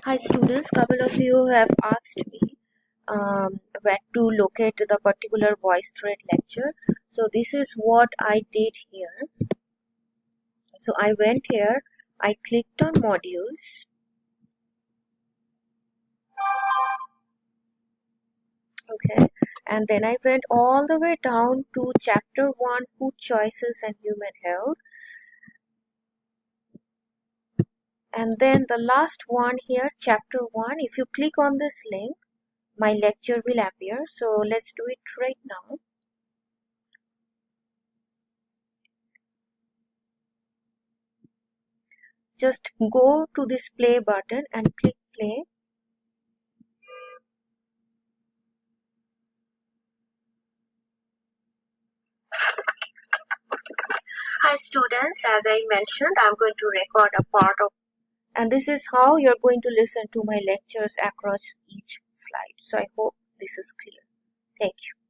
Hi students, couple of you have asked me where to locate the particular VoiceThread lecture. So this is what I did here. So I went here, I clicked on modules. Okay, and then I went all the way down to chapter 1, food choices and human health. And then the last one here, chapter 1, if you click on this link, my lecture will appear. So let's do it right now. Just go to this play button and click play. Hi students, as I mentioned, I'm going to record a part of, and this is how you're going to listen to my lectures across each slide. So I hope this is clear. Thank you.